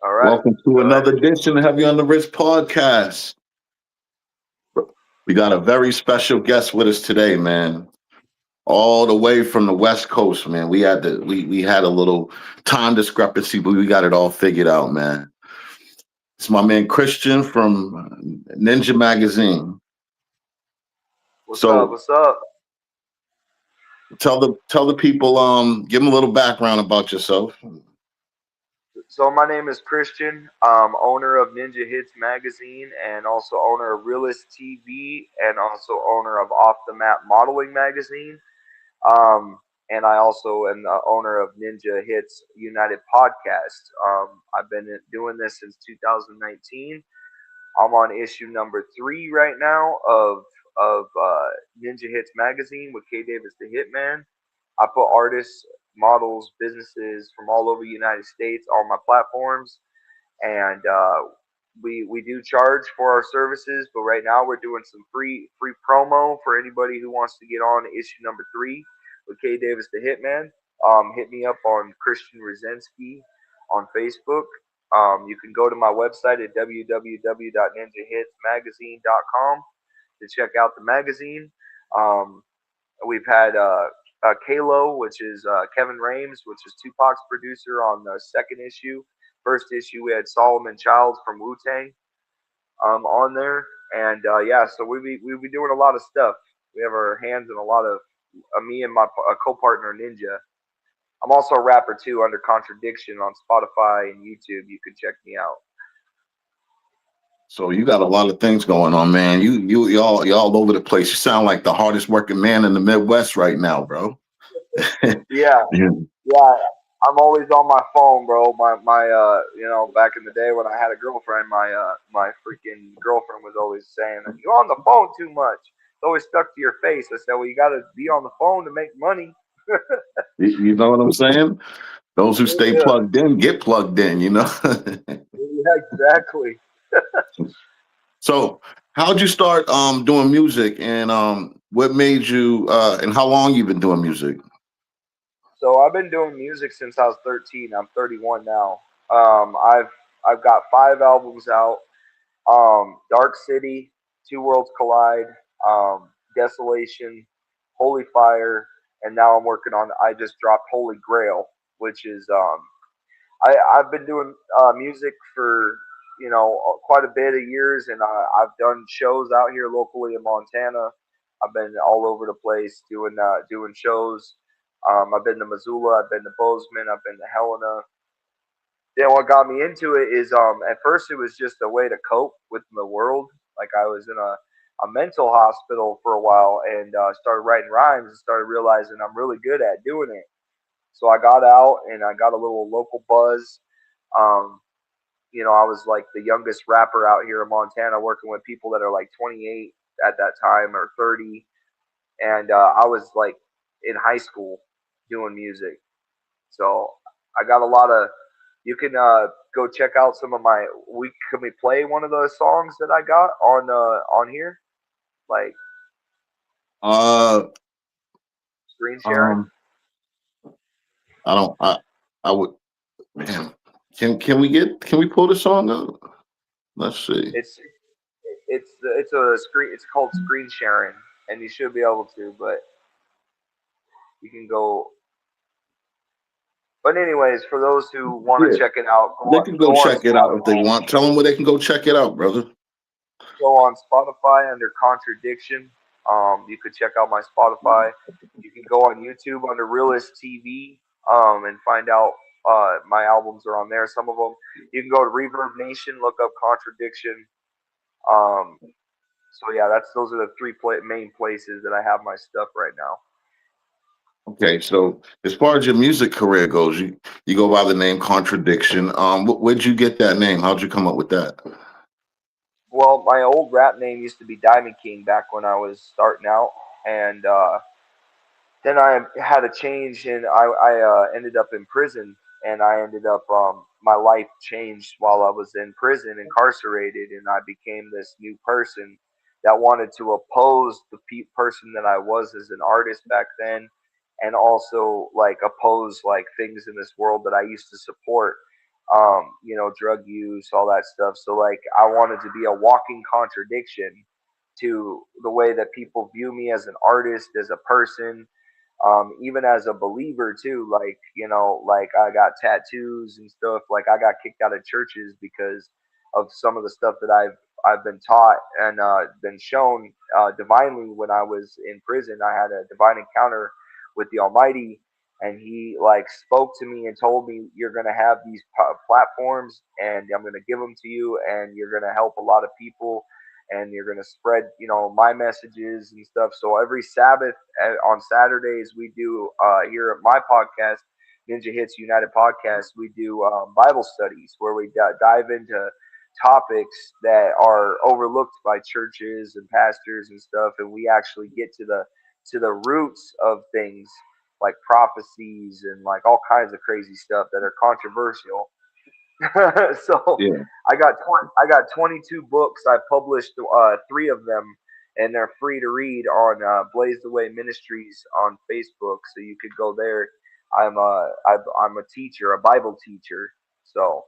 All right. Welcome to Go ahead. another edition of Heavy on the Wrist podcast. We got a very special guest with us today, man. All the way from the West Coast, man. We had a little time discrepancy, but we got it all figured out, man. It's my man Christian from Ninja Magazine. What's up? So What's up? tell the people, give them a little background about yourself. So my name is Christian, owner of Ninja Hits magazine, and also owner of Realist TV, and also owner of Off the Map Modeling magazine. Um, and I also am the owner of Ninja Hits United podcast. I've been doing this since 2019. I'm on issue number 3 right now of Ninja Hits magazine with K Davis the Hitman. I put artists, models, businesses from all over the United States on my platforms, and we do charge for our services. But right now we're doing some free promo for anybody who wants to get on issue number 3 with K Davis the Hitman. Hit me up on Christian Rosensky on Facebook. You can go to my website at www.ninjahitsmagazine.com to check out the magazine. Um, we've had Kalo, which is Kevin Rames, which is Tupac's producer on the second issue. First issue, we had Solomon Childs from Wu Tang on there, and yeah, so we be doing a lot of stuff. We have our hands in a lot of me and my co-partner Ninja. I'm also a rapper too under Contradiction on Spotify and YouTube. You can check me out. So you got a lot of things going on, man. Y'all all over the place. You sound like the hardest working man in the Midwest right now, bro. Yeah, Yeah. yeah. I'm always on my phone, bro. My back in the day when I had a girlfriend, my freaking girlfriend was always saying, "You're on the phone too much. It's always stuck to your face." I said, "Well, you got to be on the phone to make money." You know what I'm saying? Those who stay Yeah, plugged in get plugged in, you know? yeah, exactly. So how'd you start doing music and what made you and how long you been doing music? So I've been doing music since I was 13. I'm 31 now. I've got 5 albums out. Dark City, Two Worlds Collide, Desolation, Holy Fire, and now I'm working on. I just dropped Holy Grail, which is I've been doing music for quite a bit of years, and I've done shows out here locally in Montana. I've been all over the place doing shows. I've been to Missoula, I've been to Bozeman, I've been to Helena. Then what got me into it is at first it was just a way to cope with the world. Like I was in a mental hospital for a while and started writing rhymes and started realizing I'm really good at doing it. So I got out and I got a little local buzz. Um, I was like the youngest rapper out here in Montana, working with people that are like 28 at that time or 30, and I was like in high school doing music. So I got a lot of. You can go check out some of my. Can we play one of the songs that I got on here, like Uh screen sharing? um I don't I would man. Can we pull the song up? Let's see. It's it's a screen. It's called screen sharing, and you should be able to. But you can go. But anyways, for those who want to Yeah. check it out, They can go go on check it out if they Spotify. want. Tell them where they can go check it out, brother. Go on Spotify under Contradiction. You could check out my Spotify. You can go on YouTube under Realist TV and find out my albums are on there. Some of them. You can go to Reverb Nation, look up Contradiction. Um, so yeah, those are the main places that I have my stuff right now. Okay, so as far as your music career goes, you go by the name Contradiction. Where'd you get that name? How'd you come up with that? Well, my old rap name used to be Diamond King back when I was starting out, and then I had a change, and I ended up in prison, and I ended up my life changed while I was in prison, incarcerated, and I became this new person that wanted to oppose the person that I was as an artist back then, and also like oppose like things in this world that I used to support. drug use, all that stuff. So like I wanted to be a walking contradiction to the way that people view me as an artist, as a person, even as a believer too. Like like I got tattoos and stuff. Like I got kicked out of churches because of some of the stuff that I've been taught and been shown divinely. When I was in prison, I had a divine encounter with the Almighty, and He like spoke to me and told me, "You're gonna have these platforms, and I'm gonna give them to you, and you're gonna help a lot of people." And you're gonna spread, my messages and stuff. So every Sabbath on Saturdays, we do here at my podcast, Ninja Hits United Podcast, we do Bible studies where we dive into topics that are overlooked by churches and pastors and stuff, and we actually get to the roots of things like prophecies and like all kinds of crazy stuff that are controversial. So Yeah. I got 22 books. I published three of them, and they're free to read on Blaze the Way Ministries on Facebook. So you could go there. I'm a teacher, a Bible teacher. So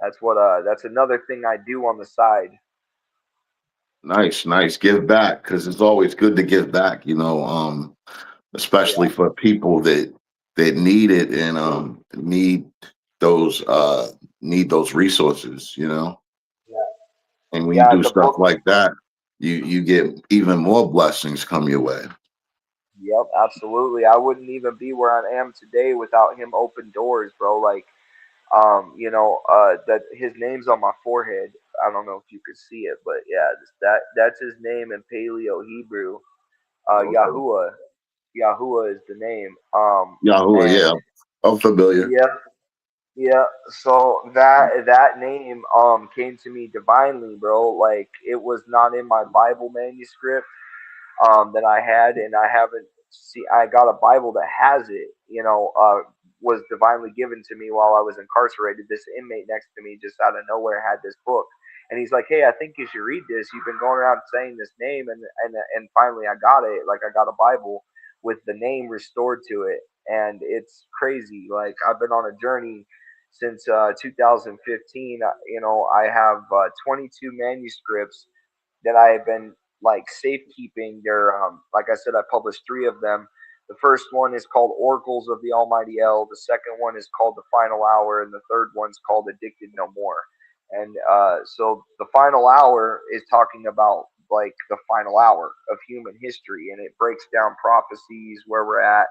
that's another thing I do on the side. Nice, nice. Give back, because it's always good to give back, especially Yeah, for people that need it and those uh need those resources, yeah, And when you yeah. do The stuff book. like that, you get even more blessings come your way. Yep, absolutely. I wouldn't even be where I am today without him open doors, bro. Like that his name's on my forehead. I don't know if you could see it, but yeah, that's his name in Paleo Hebrew. Okay. Yahuwah. Yahuwah is the name. Yahoo, And yeah. I'm familiar. yeah, yeah. So that name came to me divinely, bro. Like it was not in my Bible manuscript that I had, and I haven't see. I got a Bible that has it. Was divinely given to me while I was incarcerated. This inmate next to me, just out of nowhere, had this book, and he's like, "Hey, I think you should read this. You've been going around saying this name, and finally, I got it. Like, I got a Bible with the name restored to it, and it's crazy. Like, I've been on a journey." Since 2015, I have 22 manuscripts that I have been like safekeeping. They're like I said, I published three of them. The first one is called Oracles of the Almighty El. The second one is called The Final Hour, and the third one's called Addicted No More. And so the final hour is talking about like the final hour of human history, and it breaks down prophecies, where we're at.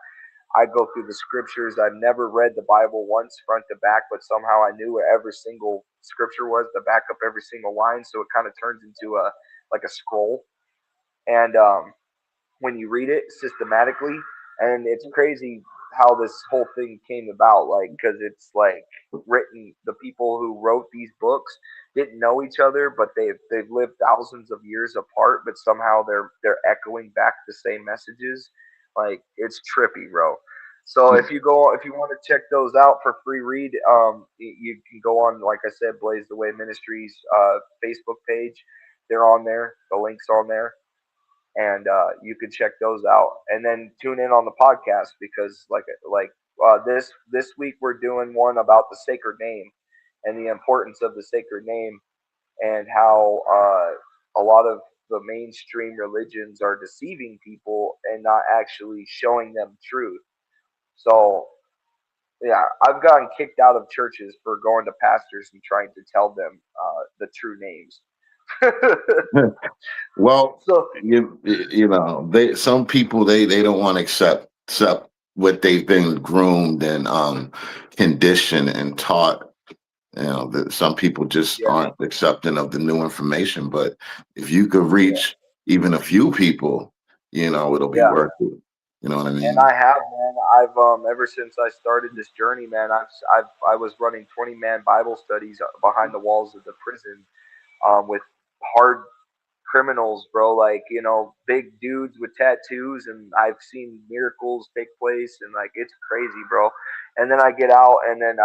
I go through the scriptures. I've never read the Bible once front to back, but somehow I knew where every single scripture was to back up every single line. So it kind of turns into a like a scroll. And when you read it systematically, and it's crazy how this whole thing came about, like because it's like written. The people who wrote these books didn't know each other, but they've lived thousands of years apart, but somehow they're echoing back the same messages. Like it's trippy, bro. So if you want to check those out for free read, you can go on, like I said, Blaze the Way Ministries Facebook page. They're on there. The links on there, and you can check those out. And then tune in on the podcast because, this week we're doing one about the sacred name and the importance of the sacred name, and how a lot of the mainstream religions are deceiving people and not actually showing them truth. So yeah, I've gotten kicked out of churches for going to pastors and trying to tell them the true names. Well, So they some people they don't want to accept what they've been groomed and conditioned and taught. That some people just yeah, aren't accepting of the new information. But if you could yeah, reach even a few people, it'll be yeah. worth it. You know what I And mean? I have, man. I've ever since I started this journey, man. I was running 20-man Bible studies behind the walls of the prison, with hard criminals, bro. Like big dudes with tattoos, and I've seen miracles take place, and like it's crazy, bro. And then I get out, and then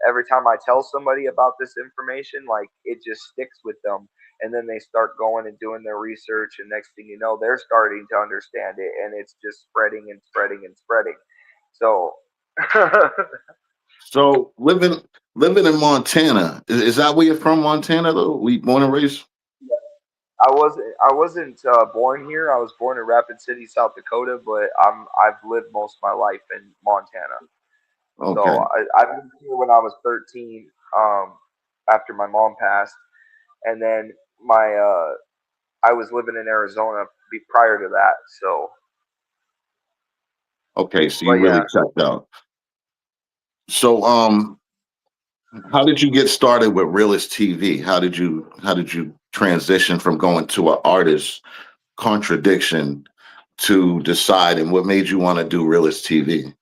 every time I tell somebody about this information, like it just sticks with them, and then they start going and doing their research, and next thing you know, they're starting to understand it, and it's just spreading and spreading and spreading. So So living living in Montana, is that where you're from, Montana? Though we born and raised. I wasn't born here. I was born in Rapid City, South Dakota, but I've lived most of my life in Montana. So Okay, I moved here when I was 13, after my mom passed, and then my I was living in Arizona prior to that. So, okay. So but you yeah, really checked out. So how did you get started with Realist TV? How did you transition from going to an artist contradiction to decide, and what made you want to do Realist TV?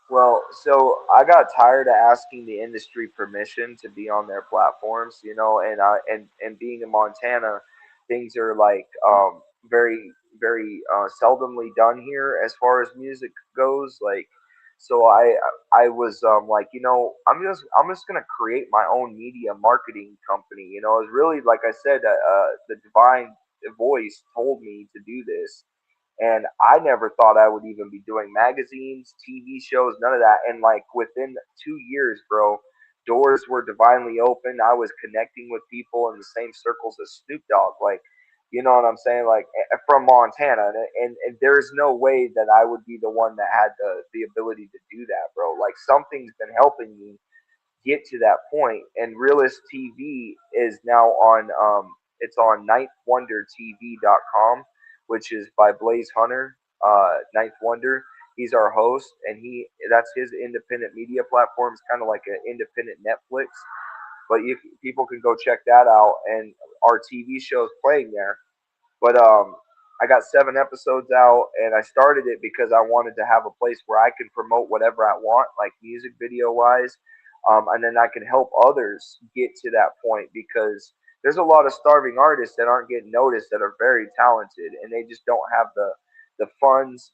well, so I got tired of asking the industry permission to be on their platforms, and being in Montana, things are like very seldomly done here as far as music goes. Like, so I was like, I'm just gonna create my own media marketing company. It's really like I said, the divine voice told me to do this, and I never thought I would even be doing magazines, TV shows, none of that. And like within 2 years, bro, doors were divinely open. I was connecting with people in the same circles as Snoop Dogg. Like, you know what I'm saying? Like, from Montana, and there's no way that I would be the one that had the ability to do that, bro. Like, something's been helping me get to that point. And Realist TV is now on it's on ninthwondertv.com, which is by Blaze Hunter. Ninth Wonder, he's our host, and that's his independent media platform. It's kind of like an independent Netflix, but people can go check that out, and our TV show's playing there. But I got 7 episodes out, and I started it because I wanted to have a place where I can promote whatever I want, like music video wise, and then I can help others get to that point, because there's a lot of starving artists that aren't getting noticed that are very talented, and they just don't have the funds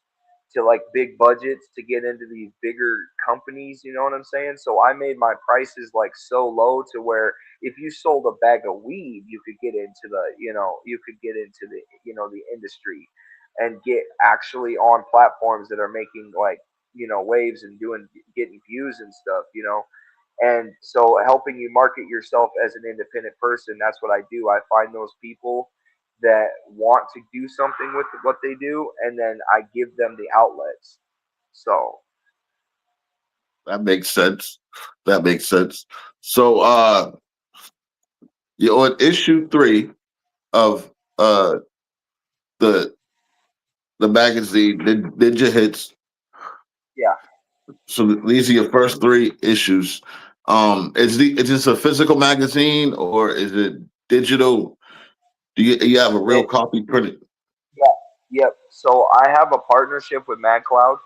to like big budgets to get into these bigger companies. You know what I'm saying? So I made my prices like so low to where if you sold a bag of weed, you could get into the industry and get actually on platforms that are making like waves and getting views and stuff. And so helping you market yourself as an independent person, that's what I do. I find those people that want to do something with what they do, and then I give them the outlets. So That makes sense. That makes sense. So you're on issue 3 of uh the the magazine, Ninja Hits. yeah, So these are your first 3 issues. Is this a physical magazine or is it digital? Do you have a real it, copy printed? yeah, yep. So I have a partnership with MadCloud.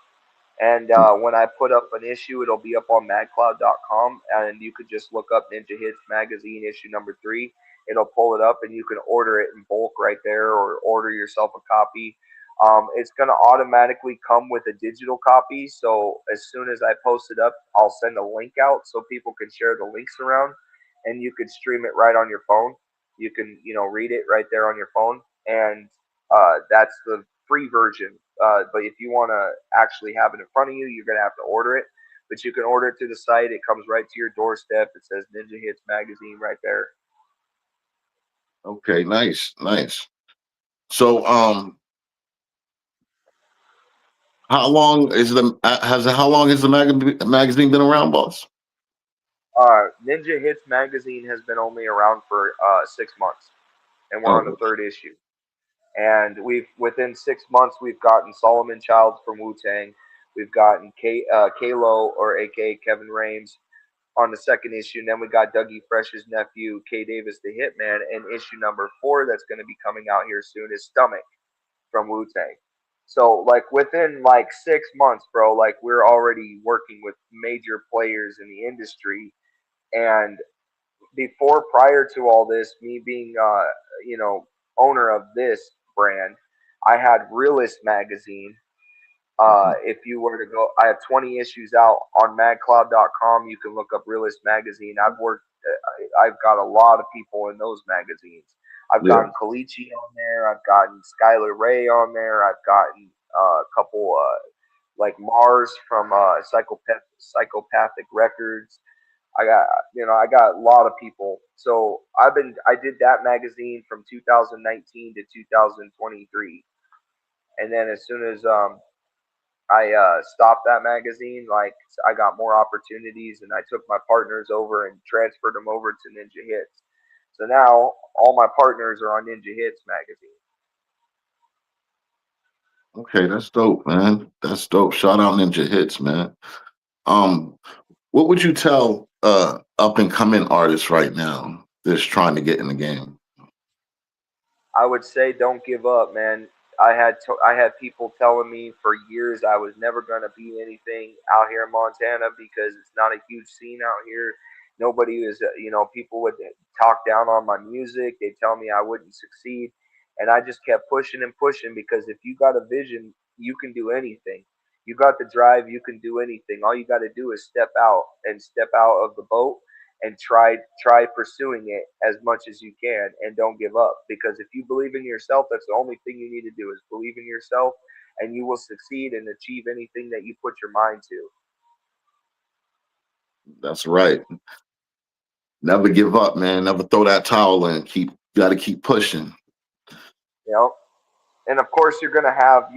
And when I put up an issue, it'll be up on madcloud.com, and you could just look up Ninja Hits Magazine issue number 3. It'll pull it up, and you can order it in bulk right there, or order yourself a copy. It's going to automatically come with a digital copy. So as soon as I post it up, I'll send a link out so people can share the links around, and you could stream it right on your phone. You can, read it right there on your phone, and that's the free version. But if you want to actually have it in front of you, you're going to have to order it. But you can order it through the site. It comes right to your doorstep. It says Ninja Hits Magazine right there. Okay, nice, nice. So how long has the magazine been around, boss? Ninja Hits Magazine has been only around for 6 months, and we're on the Oh, third issue. And within 6 months we've gotten Solomon Childs from Wu Tang. We've gotten Kalo, or AKA Kevin Rames, on the second issue. And then we got Dougie Fresh's nephew, K Davis the Hitman. And issue number 4 that's going to be coming out here soon is Stomach from Wu Tang. So like within like 6 months, bro, like we're already working with major players in the industry. And prior to all this, me being you know owner of this brand, I had Realist magazine. mhm. If you were to go, I have 20 issues out on madcloud.com. You can look up Realist magazine. I've got a lot of people in those magazines. I've Yeah. gotten Kalichi on there. I've gotten Skylar Ray on there. I've gotten a couple like Mars from Psychopathic Records. I got a lot of people. So I did that magazine from 2019 to 2023, and then as soon as I stopped that magazine, like I got more opportunities, and I took my partners over and transferred them over to Ninja Hits. So now all my partners are on Ninja Hits magazine. Okay, that's dope, man. That's dope. Shout out Ninja Hits, man. Um, what would you tell up and coming artists right now that's trying to get in the game? I would say don't give up, man. I had people telling me for years I was never gonna be anything out here in Montana because it's not a huge scene out here. Nobody is, people would talk down on my music. They tell me I wouldn't succeed, and I just kept pushing and pushing because if you got a vision, you can do anything. You got the drive, you can do anything. All you got to do is step out of the boat and try pursuing it as much as you can and don't give up because if you believe in yourself, that's the only thing you need to do is believe in yourself, and you will succeed and achieve anything that you put your mind to. That's right. Never give up, man. Never throw that towel in. Got to keep pushing. You know, and of course you're gonna have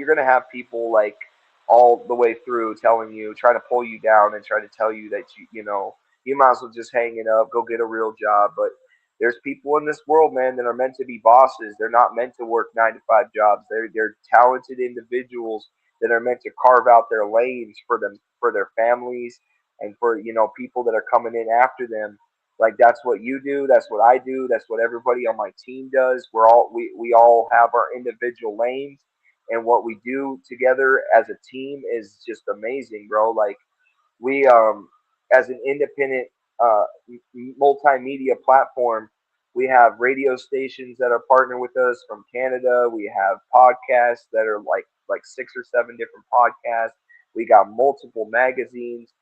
people like all the way through telling you, try to pull you down and try to tell you that you might as well just hang it up, go get a real job. But there's people in this world, man, that are meant to be bosses. They're not meant to work 9 to 5 jobs. They're talented individuals that are meant to carve out their lanes for their families and for people that are coming in after them. Like that's what you do, that's what I do, that's what everybody on my team does. We all have our individual lanes, and what we do together as a team is just amazing, bro. Like we as an independent multimedia platform, we have radio stations that are partner with us from Canada. We have podcasts that are like 6 or 7 different podcasts. We got multiple magazines,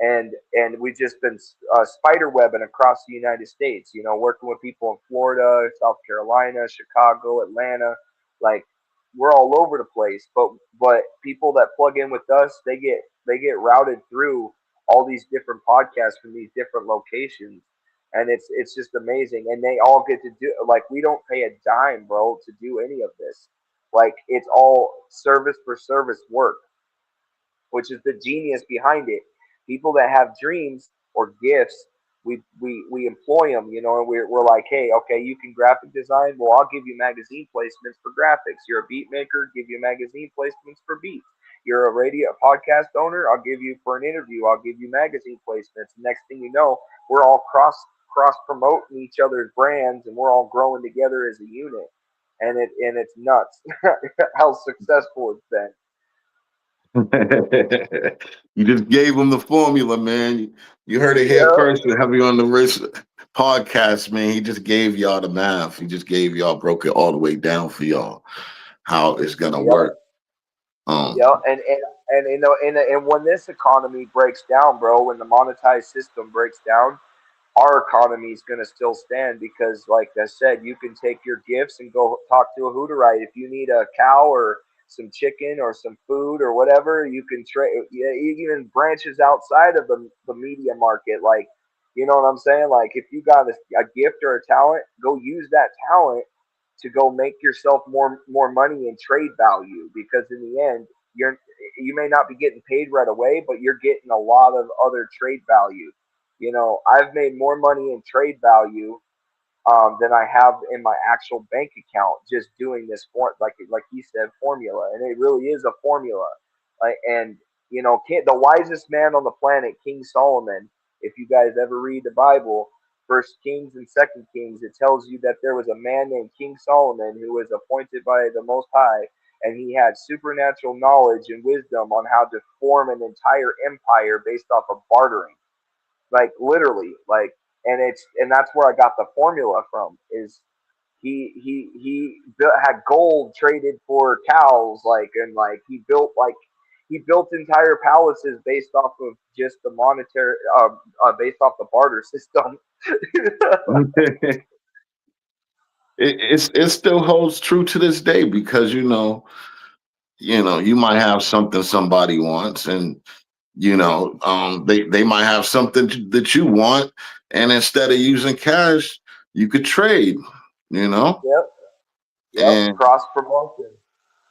and we've just been spider webbing across the United States. Working with people in Florida, South Carolina, Chicago, Atlanta, like we're all over the place. But people that plug in with us, they get routed through all these different podcasts from these different locations, and it's just amazing. And they all get to do, like, we don't pay a dime, bro, to do any of this. Like it's all service for service work, which is the genius behind it. People that have dreams or gifts, we employ them, and we're like, hey, okay, you can graphic design. Well, I'll give you magazine placements for graphics. You're a beat maker, give you magazine placements for beats. You're a radio podcast owner, I'll give you for an interview. I'll give you magazine placements. Next thing you know, we're all cross promoting each other's brands, and we're all growing together as a unit. And it's nuts how successful it's been. You just gave them the formula, man. You heard it here Yeah. first with Heavy on the Wrist podcast, man. He just gave y'all the math. He just gave y'all, broke it all the way down for y'all, how it's gonna Yep. work. Yeah, Um, and when this economy breaks down, bro, when the monetized system breaks down, our economy is going to still stand because, like I said, you can take your gifts and go talk to a Hooterite. If you need a cow or some chicken or some food or whatever, you can trade. Yeah, even branches outside of the media market, like, you know what I'm saying? Like if you got a gift or a talent, go use that talent to go make yourself more money and trade value, because in the end you may not be getting paid right away, but you're getting a lot of other trade value. I've made more money in trade value than I have in my actual bank account just doing this like he said, formula, and it really is a formula. And the wisest man on the planet, King Solomon. If you guys ever read the Bible, First Kings and Second Kings, it tells you that there was a man named King Solomon who was appointed by the Most High, and he had supernatural knowledge and wisdom on how to form an entire empire based off of bartering, like literally, like, and that's where I got the formula from. Is had gold traded for cows, like, and like he built entire palaces based off of just the monetary, based off the barter system. it still holds true to this day because you might have something somebody wants, and They might have something that you want, and instead of using cash, you could trade. Yep. Yep. And Cross promotion.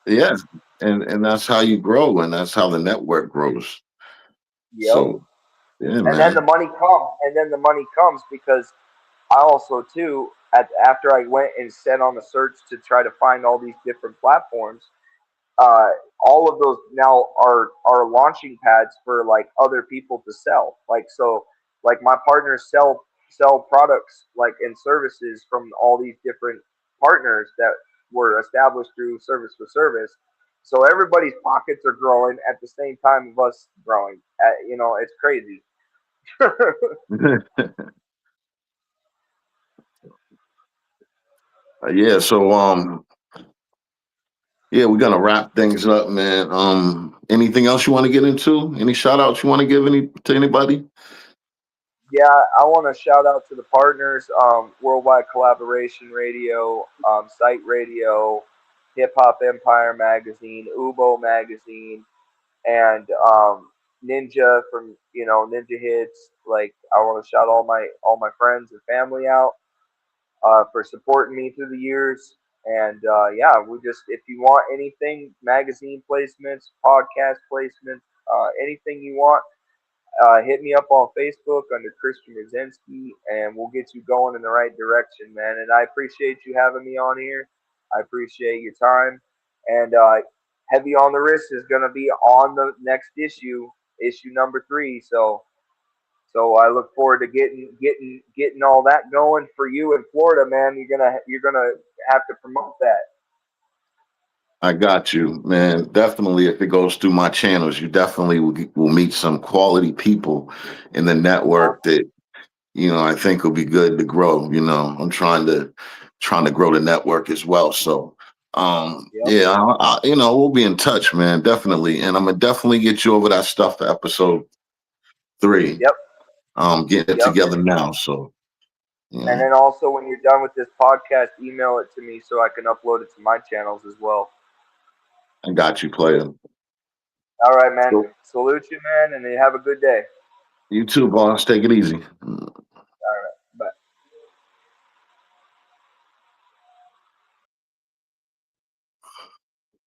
yeah, and that's how you grow, and that's how the network grows. Yep. So yeah, And then the man, money comes. And then the money comes because I also too after I went and set on the search to try to find all these different platforms, uh, all of those now are launching pads for like other people to sell. Like so, like my partners sell products like and services from all these different partners that were established through service for service. So everybody's pockets are growing at the same time of us growing. It's crazy. yeah. So yeah, we're gonna wrap things up, man. Anything else you want to get into? Any shout outs you want to give to anybody? Yeah, I want to shout out to the partners, Worldwide Collaboration Radio, Site Radio, Hip Hop Empire Magazine, Ubo Magazine, and Ninja from Ninja Hits. Like I want to shout all my friends and family out for supporting me through the years. And yeah, we just if you want anything, magazine placements, podcast placements, anything you want, hit me up on Facebook under Christian Rosinski, and we'll get you going in the right direction, man. And I appreciate you having me on here. I appreciate your time. And Heavy on the Wrist is going to be on the next issue number 3. So I look forward to getting all that going for you in Florida, man. You're gonna have to promote that. I got you, man. Definitely, if it goes through my channels, you definitely will meet some quality people in the network that I think will be good to grow. I'm trying to grow the network as well. So, Yep. yeah, we'll be in touch, man. Definitely, and I'm gonna definitely get you over that stuff for episode 3. Yep. Getting it Yep. together now. So, And yeah, then also, when you're done with this podcast, email it to me so I can upload it to my channels as well. I got you, player. All right, man. So, Salute you, man, and you have a good day. you too, boss. Take it easy.